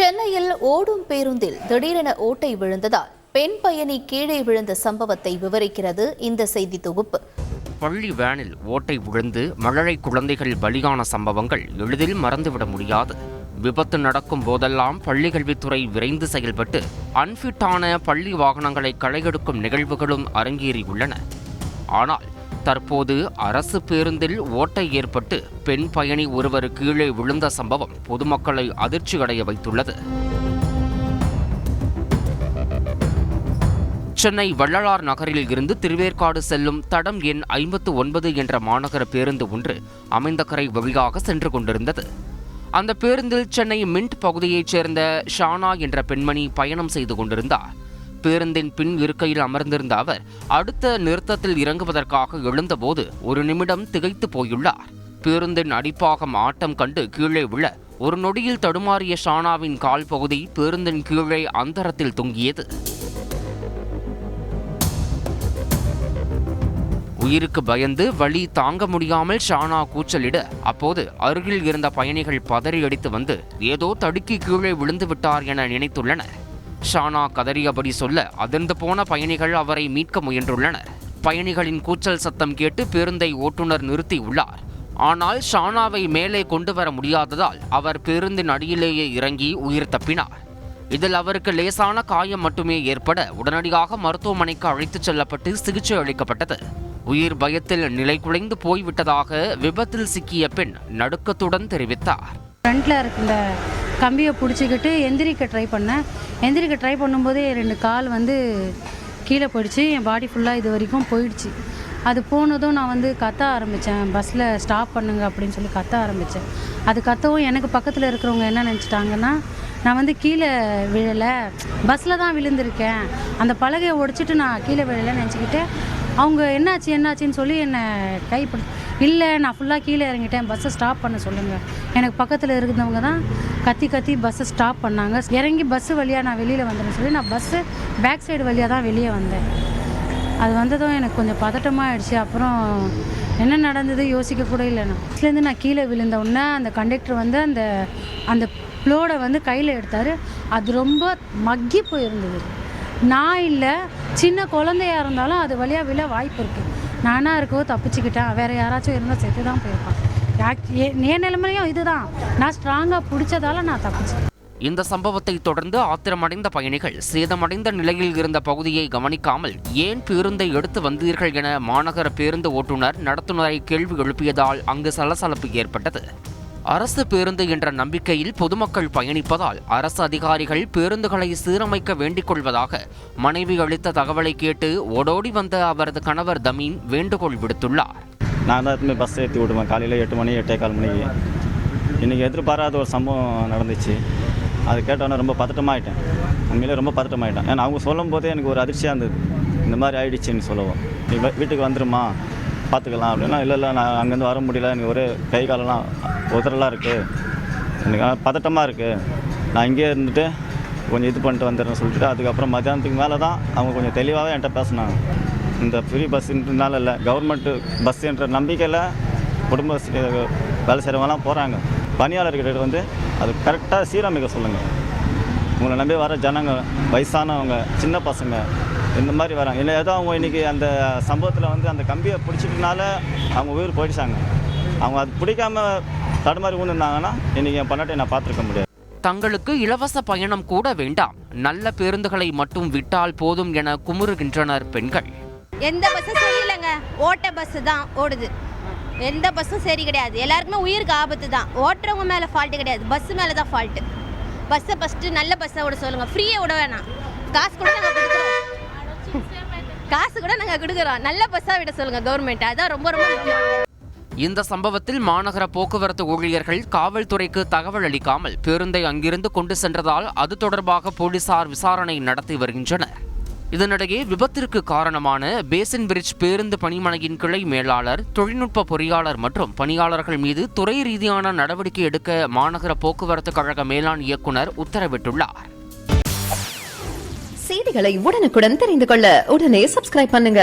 சென்னையில் ஓடும் பேருந்தில் திடீரென ஓட்டை விழுந்ததால் பெண் பயணி கீழே விழுந்த சம்பவத்தை விவரிக்கிறது இந்த செய்தி தொகுப்பு. பள்ளி வேனில் ஓட்டை விழுந்து மழலை குழந்தைகள் பலியான சம்பவங்கள் எளிதில் மறந்துவிட முடியாது. விபத்து நடக்கும் போதெல்லாம் பள்ளிக்கல்வித்துறை விரைந்து செயல்பட்டு அன்ஃபிட்டான பள்ளி வாகனங்களை களையெடுக்கும் நிகழ்வுகளும் அரங்கேறியுள்ளன. ஆனால் தற்போது அரசு பேருந்தில் ஓட்டை ஏற்பட்டு பெண் பயணி ஒருவர் கீழே விழுந்த சம்பவம் பொதுமக்களை அதிர்ச்சியடைய வைத்துள்ளது. சென்னை வள்ளலார் நகரில் இருந்து திருவேற்காடு செல்லும் தடம் எண் 59 என்ற மாநகர பேருந்து ஒன்று அமைந்தகரை வழியாக சென்று கொண்டிருந்தது. அந்த பேருந்தில் சென்னை மின்ட் பகுதியைச் சேர்ந்த ஷானா என்ற பெண்மணி பயணம் செய்து கொண்டிருந்தார். பேருந்தின் பின் இருக்கையில் அமர்ந்திருந்த அவர் அடுத்த நிறுத்தத்தில் இறங்குவதற்காக எழுந்தபோது ஒரு நிமிடம் திகைத்து போயுள்ளார். பேருந்தின் அடிப்பாகம் ஆட்டம் கண்டு கீழே விழ ஒரு நொடியில் தடுமாறிய ஷானாவின் கால் பகுதி பேருந்தின் கீழே அந்தரத்தில் தொங்கியது. உயிருக்கு பயந்து வலி தாங்க முடியாமல் ஷானா கூச்சலிட அப்போது அருகில் இருந்த பயணிகள் பதறியடித்து வந்து ஏதோ தடுக்கி கீழே விழுந்து விட்டார் என நினைத்துள்ளனர். ஷானா கதறியபடி சொல்ல அதிர்ந்து போன பயணிகள் அவரை மீட்க முயன்றுள்ளனர். பயணிகளின் கூச்சல் சத்தம் கேட்டு பேருந்தை ஓட்டுநர் நிறுத்தியுள்ளார். ஆனால் ஷானாவை மேலே கொண்டு வர முடியாததால் அவர் பேருந்தின் அடியிலேயே இறங்கி உயிர் தப்பினார். இதில் அவருக்கு லேசான காயம் மட்டுமே ஏற்பட உடனடியாக மருத்துவமனைக்கு அழைத்துச் செல்லப்பட்டு சிகிச்சை அளிக்கப்பட்டது. உயிர் பயத்தில் நிலை குலைந்து போய்விட்டதாக விபத்தில் சிக்கிய பெண் நடுக்கத்துடன் தெரிவித்தார். ஃப்ரண்ட்டில் இருக்க கம்பியை பிடிச்சிக்கிட்டு எந்திரிக்க ட்ரை பண்ணும்போதே 2 கால் கீழே போயிடுச்சு. என் பாடி ஃபுல்லாக இது வரைக்கும் போயிடுச்சு. அது போனதும் நான் கத்த ஆரம்பித்தேன். பஸ்ஸில் ஸ்டாப் பண்ணுங்க அப்படின்னு சொல்லி கத்த ஆரம்பித்தேன். அது கத்தவும் எனக்கு பக்கத்தில் இருக்கிறவங்க என்ன நினச்சிட்டாங்கன்னா, நான் கீழே விழலை, பஸ்ஸில் தான் விழுந்திருக்கேன், அந்த பலகையை உடைச்சிட்டு நான் கீழே விழலைன்னு நினச்சிக்கிட்டு அவங்க என்னாச்சுன்னு சொல்லி என்னை கைப்பிடி இல்லை, நான் ஃபுல்லாக கீழே இறங்கிட்டேன், பஸ்ஸை ஸ்டாப் பண்ண சொல்லுங்கள். எனக்கு பக்கத்தில் இருக்கிறவங்க தான் கத்தி பஸ்ஸை ஸ்டாப் பண்ணாங்க. இறங்கி பஸ்ஸு வழியாக நான் வெளியில் வந்தேன்னு சொல்லி நான் பஸ்ஸு பேக் சைடு வழியாக தான் வெளியே வந்தேன். அது வந்ததும் எனக்கு கொஞ்சம் பதட்டமாக ஆயிடுச்சு. அப்புறம் என்ன நடந்தது யோசிக்க கூட இல்லை. பஸ்லேருந்து நான் கீழே விழுந்த உடனே அந்த கண்டக்டர் அந்த அந்த ப்ளோடை கையில் எடுத்தார். அது ரொம்ப மக்கி போயிருந்தது. நான் இல்லை, சின்ன குழந்தையாக இருந்தாலும் அது வழியாக விழ வாய்ப்பு இருக்குது. நானாக இருக்கவோ தப்பிச்சுக்கிட்டேன். வேறு யாராச்சும் இருந்தால் செத்து தான் போயிருப்பான். என் நிலைமையும் இதுதான். நான் ஸ்ட்ராங்காக பிடிச்சதால நான் தப்பிச்சேன். இந்த சம்பவத்தை தொடர்ந்து ஆத்திரமடைந்த பயணிகள் சேதமடைந்த நிலையில் இருந்த பகுதியை கவனிக்காமல் ஏன் பேருந்தை எடுத்து வந்தீர்கள் என மாநகர பேருந்து ஓட்டுநர் நடத்துனரை கேள்வி எழுப்பியதால் அங்கு சலசலப்பு ஏற்பட்டது. அரசு பேருந்து என்ற நம்பிக்கையில் பொதுமக்கள் பயணிப்பதால் அரசு அதிகாரிகள் பேருந்துகளை சீரமைக்க வேண்டிக் கொள்வதாக மனைவி அளித்த தகவலை கேட்டு ஓடோடி வந்த அவரது கணவர் தமீன் வேண்டுகோள் விடுத்துள்ளார். நான் தான் எப்பவுமே பஸ் ஏற்றி விடுவேன். காலையில் 8 மணி 8:15 மணிக்கு. இன்றைக்கி எதிர்பாராத ஒரு சம்பவம் நடந்துச்சு. அது கேட்டோன்னே ரொம்ப பதட்டமாகிட்டேன். உண்மையிலே ரொம்ப பதட்டமாகிட்டேன். ஏன்னா அவங்க சொல்லும் போதே எனக்கு ஒரு அதிர்ச்சியாக இருந்தது. இந்த மாதிரி ஆயிடுச்சுன்னு சொல்லவும், நீ வீட்டுக்கு வந்துருமா பார்த்துக்கலாம் அப்படின்னா, இல்லை நான் அங்கேருந்து வர முடியல, எனக்கு ஒரே கை காலெல்லாம் உதறலாம் இருக்குது, எனக்கு பதட்டமாக இருக்குது, நான் இங்கே இருந்துட்டு கொஞ்சம் இது பண்ணிட்டு வந்துடுறேன்னு சொல்லிட்டு அதுக்கப்புறம் மத்தியானத்துக்கு மேலே தான் அவங்க கொஞ்சம் தெளிவாகவே என்கிட்ட பேசினாங்க. இந்த ஃப்ரீ பஸ்ஸுன்றதுனால இல்லை, கவர்மெண்ட்டு பஸ் என்ற நம்பிக்கையில் குடும்ப வேலை செய்கிறவங்கலாம் போகிறாங்க. பணியாளர்கிட்ட அது கரெக்டாக சீரமைக்க சொல்லுங்கள். உங்களை நம்பி வர ஜனங்க, வயசானவங்க, சின்ன பசங்க இந்த மாதிரி வராங்க. இல்லை ஏதோ அவங்க இன்றைக்கி அந்த சம்பவத்தில் அந்த கம்பியை பிடிச்சிட்டனால அவங்க உயிர் போயிடுச்சாங்க. அவங்க அது பிடிக்காம தடுமாறி ஊந்துருந்தாங்கன்னா இன்றைக்கி என் பொண்டாட்டியை நான் பார்த்துருக்க முடியாது. தங்களுக்கு இலவச பயணம் கூட வேண்டாம், நல்ல பேருந்துகளை மட்டும் விட்டால் போதும் என குமுறுகின்றனர் பெண்கள். எந்த பஸ்ஸும் சரியில்லைங்க, ஓட்ட பஸ்ஸு தான் ஓடுது. எந்த பஸ்ஸும் சரி கிடையாது. எல்லாருக்குமே உயிருக்கு ஆபத்து தான். ஓட்டுறவங்க மேலே ஃபால்ட்டு கிடையாது, பஸ்ஸு மேலே தான் ஃபால்ட்டு. பஸ்ஸை ஃபஸ்ட்டு நல்ல பஸ்ஸை விட சொல்லுங்கள். ஃப்ரீயாக விட வேணாம், காசு கூட நாங்கள் கொடுக்குறோம். நல்ல பஸ்ஸாக விட சொல்லுங்கள் கவர்மெண்ட். அதுதான் ரொம்ப ரொம்ப முக்கியம். இந்த சம்பவத்தில் மாநகர போக்குவரத்து ஊழியர்கள் காவல்துறைக்கு தகவல் அளிக்காமல் பேருந்தை அங்கிருந்து கொண்டு சென்றதால் அது தொடர்பாக போலீசார் விசாரணை நடத்தி வருகின்றனர். இதனிடையே விபத்திற்கு காரணமான பேசின் பிரிட்ஜ் பேருந்து பணிமனையின் கிளை மேலாளர், தொழில்நுட்ப பொறியாளர் மற்றும் பணியாளர்கள் மீது துறை ரீதியான நடவடிக்கை எடுக்க மாநகர போக்குவரத்து கழக மேலாண் இயக்குனர் உத்தரவிட்டுள்ளார். செய்திகளை உடனுக்குடன் தெரிந்து கொள்ள உடனே சப்ஸ்கிரைப் பண்ணுங்க.